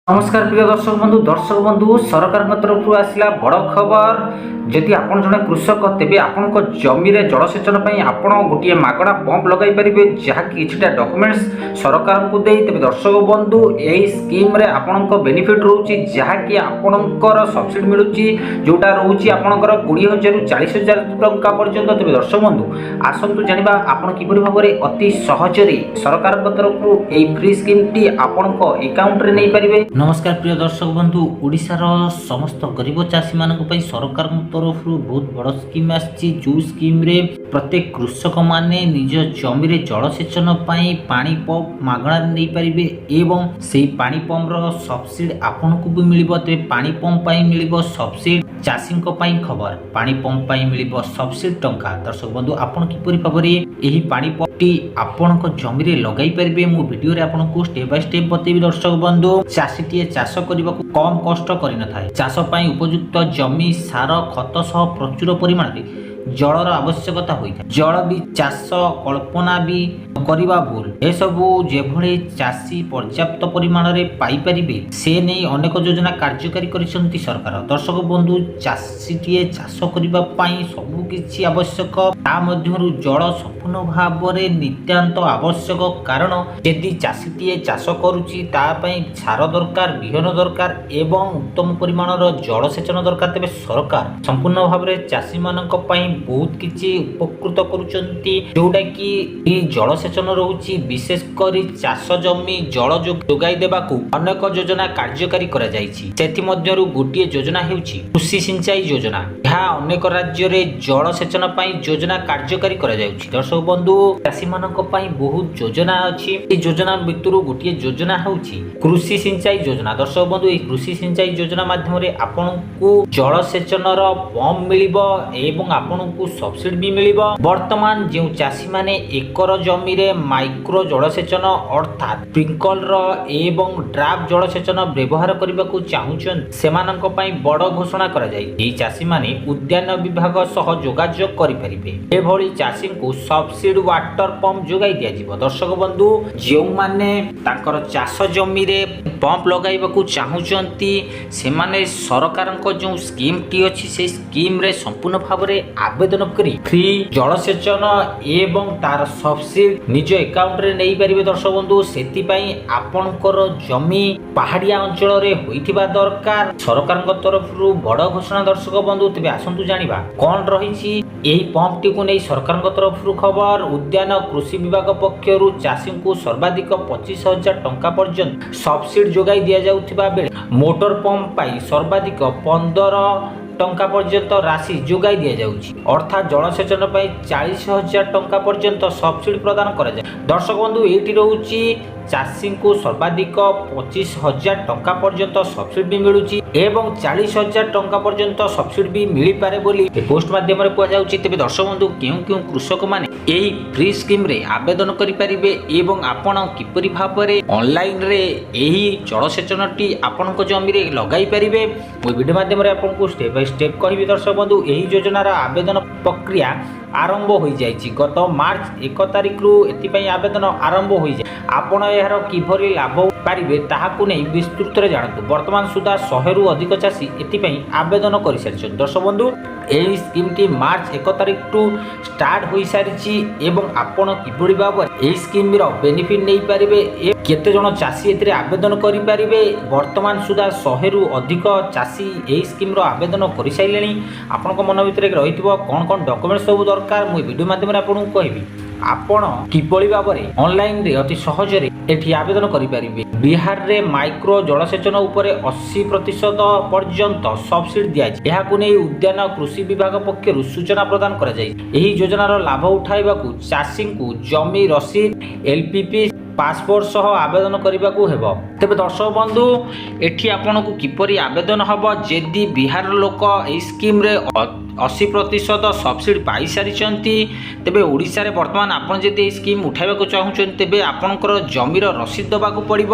नमस्कार प्रिय दर्शक बंधु सरकार तरफ आसला बड़ खबर। जदि आप जड़े कृषक तेज आपण जमी जलसेचन आपण गोटे मगणा पंप लगे पारे जहाँकि डॉक्यूमेंट्स सरकार को दे तेज दर्शक बंधु यही स्कीम रे आपण बेनिफिट रोचे जहाँकि आपणकर सब्सिडी मिलूँ जोटा रोचे आपणकर 20,000 ରୁ 40,000 टंका पर्यंत। तेज दर्शक बंधु आसतु जाना आपड़ किपरि भाव में अति सहजरे सरकार तरफ यही फ्री स्कीम टी आपण अकाउंट रे नहीं पारे। नमस्कार प्रिय दर्शक बंधु ओडिशार समस्त गरीब चाषी मानक पई सरकार तरफ बहुत बड़ स्कीम आछि जो स्कीम रे प्रत्येक कृषक माने निज जमी रे जलसेचन पई पानी पंप मागणा नै परिबे एवं सेही पानी पंप रो सब्सिडी आपन को भी मिलिबो। ते पानी पंप पई मिलिबो सब्सिडी चाषी पई खबर पानी पंप पई मिलिबो सब्सिडी टंका। दर्शक बंधु आपन किपरि भाबरे एही पानी पंप टी आपन को जमी रे लगाई परिबे मु वीडियो रे आपन को स्टेप बाय स्टेप बतेबी। दर्शक बंधु चाषीटीए चाष करने कम कष्ट कर चाष पई उपयुक्त जमी सार खत सह प्रचुर परिमाण में जलर आवश्यकता होता है। जल भी चाष कल्पना भी करवा भूल ए सबू जेभली चाषी पर्याप्त परिमाण में पाई परिबे से नहीं अनेक योजना कार्यकारी करिसेंती सरकार। दर्शक बंधु चाषीटीए चाष करबा पई सबु किछि आवश्यक ता मध्यरु जल संपूर्ण भाव में नित्यांत आवश्यक। कारण यदि चाषीटीए चाष करुछि ता पई सार दरकार बिहन दरकार एवं उत्तम परिमाणर जलसेचन दरकार। तेबे सरकार संपूर्ण भाव में चाषी मानक पई बहुत किछि उपकृत करुचंती जोटा कि जलसेचन रहउछि विशेष करी चाष जमी जल जोगाई देबाकू अनेक योजना कार्यकारी करा जायछि। सेथि मध्यरु गोटिए योजना हेउछि कृषि सिंचाई योजना। यह अनेक राज्य रे जलसेचन पई योजना कार्यकारी करा जायछि। दर्शक बंधु चाषी मानक पई बहुत योजना अछि। ए योजना भितरु गोटिए योजना हेउछि कृषि सिंचाई योजना। दर्शक बंधु ए कृषि सिंचाई योजना माध्यम रे आपनकू जलसेचन रो पंप मिलिबो एवं आपन सब्सिडी भी मिलिबो। वर्तमान जो चाषी माने एकर जमी रे माइक्रो जलसेचन अर्थात स्प्रिंकलर एवं ड्राप जलसेचन व्यवहार करने को चाहूछन सेमानक पई बड़ घोषणा करा जाय। एही चाषी माने उद्यान विभाग सह जोगाजोग करि परिबे। एभली चाषी को सब्सिडी वाटर पंप जोगाई दिया जिवो। दर्शक बंधु जो माने ताकर चाष जमी रे पंप लगाइबाकू चाहूछंती सेमाने सरकारक जो स्कीम टी अछि से स्कीम रे संपूर्ण भाव में आवेदन करी फ्री जलसेचन एवं तार सब्सिडी निज अकाउंट रे नहीं पारिबे। दर्शक बंधु सेति पई आपनकर जमी पहाड़िया अंचल रे होइथिबा दरकार सरकारक तरफरु बड़ घोषणा। दर्शक बंधु तेबे आसंतु जानिबा कोन रहिछि एही पंप टी को नै सरकारक तरफरु खबर। उद्यान कृषि विभाग पक्षरु चाषी को सर्वाधिक 25,000 टंका पर्यंत सब्सिडी जोगाई दिया जाउथिबा बेले मोटर पंप पाई सर्वाधिक 15 टंका पर्यंत राशि जोगाई दिया जाउछि। अर्थात जलसेचन पई 40,000 टंका पर्यंत सब्सिडी प्रदान करा जाय। दर्शक बंधु एठी रहउछि चाषी को सर्वाधिक 25,000 टंका पर्यंत सब्सिडी मिलुछि एवं 40,000 टंका पर्यंत सब्सिडी भी मिली पारे बोली पोस्ट माध्यम रे कहा जाउछि। तेबे दर्शक बंधु केउ कृषक माने एही फ्री स्कीम रे आवेदन करि परिबे एवं आपण किपरि भाव रे ऑनलाइन रे एही जलसेचन टी आपण को जमी रे लगाई परिबे ओ वीडियो माध्यम रे आपण को स्टेप बाय स्टेप कहिबे। दर्शक बंधु एही योजना रा आवेदन प्रक्रिया आरंभ हो जाइछि। गत मार्च 1 तारिख रु एतिपई आवेदन आरंभ हो जाय। आपण एहार किभरि लाभ पारिबे ताहाकु नै विस्तृत रे जानतु। वर्तमान सुधा 100 रु अधिक चाषी एतिपई आवेदन करि सारिछन। दर्शक बंधु एही स्कीम टी मार्च 1 तारिख टू स्टार्ट होई सारिछि एवं आपण किभरि भाव एही स्कीम रो बेनिफिट नै पारिबे ए केते जण चाषी एतिरे आवेदन करि पारिबे। वर्तमान सुधा 100 रु अधिक चाषी एही स्कीम रो आवेदन करि साइलेनी। आपनक मन भितरे रहितबो कोन कोन डॉक्यूमेंट सब दरकार मु वीडियो माध्यम रे आपन कहबी। आपण किपरि भाव में ऑनलाइन रे अति सहज रे एठी आवेदन करि पारिबे। बिहार रे माइक्रो जलसेचन उपरे 80% पर्यंत सब्सिडी दिया जाय। एहाकु नै उद्यान कृषि विभाग पक्षरु सूचना प्रदान करा जाय। एही योजनार लाभ उठाइबाकू चाषी को जमी रसीद एलपीपी पासपोर्ट सह आवेदन करने हेबो। तेबे दर्शक बंधु एठी आपन को किपरि आवेदन हबो जदि बिहार लोक ए स्कीम रे 80% ସବସିଡି ପାଇସାରିଛନ୍ତି। ତେବେ ଓଡ଼ିଶାରେ ବର୍ତ୍ତମାନ ଆପଣ ଯଦି ଏହି ସ୍କିମ୍ ଉଠାଇବାକୁ ଚାହୁଁଛନ୍ତି ତେବେ ଆପଣଙ୍କର ଜମିର ରସିଦ ଦେବାକୁ ପଡ଼ିବ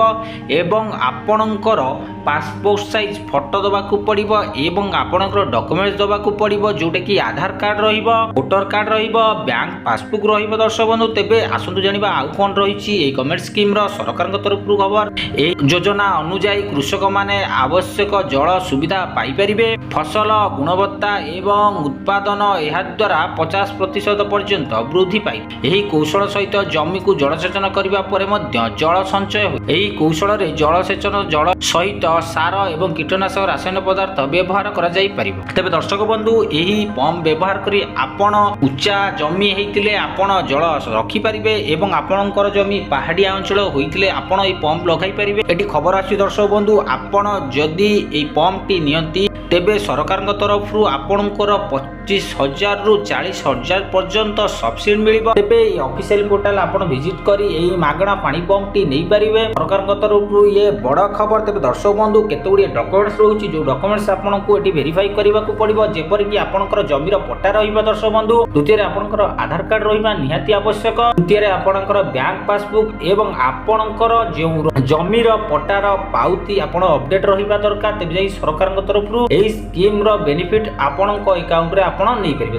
ଏବଂ ଆପଣଙ୍କର ପାସପୋର୍ଟ ସାଇଜ୍ ଫଟୋ ଦେବାକୁ ପଡ଼ିବ ଏବଂ ଆପଣଙ୍କର ଡକୁମେଣ୍ଟସ ଦେବାକୁ ପଡ଼ିବ, ଯେଉଁଟାକି ଆଧାର କାର୍ଡ଼ ରହିବ, ଭୋଟର କାର୍ଡ଼ ରହିବ, ବ୍ୟାଙ୍କ ପାସବୁକ୍ ରହିବ। ଦର୍ଶକ ବନ୍ଧୁ, ତେବେ ଆସନ୍ତୁ ଜାଣିବା ଆଉ କ'ଣ ରହିଛି ଏହି ଗଭର୍ଣ୍ଣମେଣ୍ଟ ସ୍କିମ୍ର ସରକାରଙ୍କ ତରଫରୁ ଖବର। ଏହି ଯୋଜନା ଅନୁଯାୟୀ କୃଷକମାନେ ଆବଶ୍ୟକ ଜଳ ସୁବିଧା ପାଇପାରିବେ। ଫସଲ ଗୁଣବତ୍ତା ଏବଂ ଉତ୍ପାଦନ ଏହାଦ୍ୱାରା 50% ପର୍ଯ୍ୟନ୍ତ ବୃଦ୍ଧି ପାଇବ। ଏହି କୌଶଳ ସହିତ ଜମିକୁ ଜଳସେଚନ କରିବା ପରେ ମଧ୍ୟ ଜଳ ସଞ୍ଚୟ ହୁଏ। ଏହି କୌଶଳରେ ଜଳସେଚନ ଜଳ ସହିତ ସାର ଏବଂ କୀଟନାଶକ ରାସାୟନିକ ପଦାର୍ଥ ବ୍ୟବହାର କରାଯାଇପାରିବ। ତେବେ ଦର୍ଶକ ବନ୍ଧୁ, ଏହି ପମ୍ପ ବ୍ୟବହାର କରି ଆପଣ ଉଚ୍ଚା ଜମି ହେଇଥିଲେ ଆପଣ ଜଳ ରଖିପାରିବେ ଏବଂ ଆପଣଙ୍କର ଜମି ପାହାଡ଼ିଆ ଅଞ୍ଚଳ ହୋଇଥିଲେ ଆପଣ ଏହି ପମ୍ପ ଲଗାଇ ପାରିବେ। ଏଠି ଖବର ଆସୁଛି ଦର୍ଶକ ବନ୍ଧୁ, ଆପଣ ଯଦି ଏହି ପମ୍ପଟି ନିଅନ୍ତି ତେବେ ସରକାରଙ୍କ ତରଫରୁ ଆପଣଙ୍କର 25,000 ରୁ 40,000 ପର୍ଯ୍ୟନ୍ତ ସବସିଡି ମିଳିବ। ତେବେ ଏହି ଅଫିସିଆଲ ପୋର୍ଟାଲ ଆପଣ ଭିଜିଟ୍ କରି ଏହି ମାଗଣା ପାଣି ପମ୍ପଟି ନେଇପାରିବେ ସରକାରଙ୍କ ତରଫରୁ। ଇଏ ବଡ଼ ଖବର। ତେବେ ଦର୍ଶକ ବନ୍ଧୁ, କେତେଗୁଡ଼ିଏ ଡକୁମେଣ୍ଟସ ରହୁଛି ଯେଉଁ ଡକୁମେଣ୍ଟସ ଆପଣଙ୍କୁ ଏଠି ଭେରିଫାଇ କରିବାକୁ ପଡ଼ିବ, ଯେପରିକି ଆପଣଙ୍କର ଜମିର ପଟ୍ଟା ରହିବା ଦର୍ଶକ ବନ୍ଧୁ, ଦ୍ୱିତୀୟରେ ଆପଣଙ୍କର ଆଧାର କାର୍ଡ଼ ରହିବା ନିହାତି ଆବଶ୍ୟକ, ତୃତୀୟରେ ଆପଣଙ୍କର ବ୍ୟାଙ୍କ ପାସବୁକ୍ ଏବଂ ଆପଣଙ୍କର ଯେଉଁ ଜମିର ପଟ୍ଟାର ପାଉତି ଆପଣ ଅପଡେଟ୍ ରହିବା ଦରକାର। ତେବେ ଯାଇ ସରକାରଙ୍କ ତରଫରୁ ଏହି ସ୍କିମ୍ର ବେନିଫିଟ୍ ଆପଣଙ୍କ ଆକାଉଣ୍ଟରେ ଆପଣ ନେଇପାରିବେ।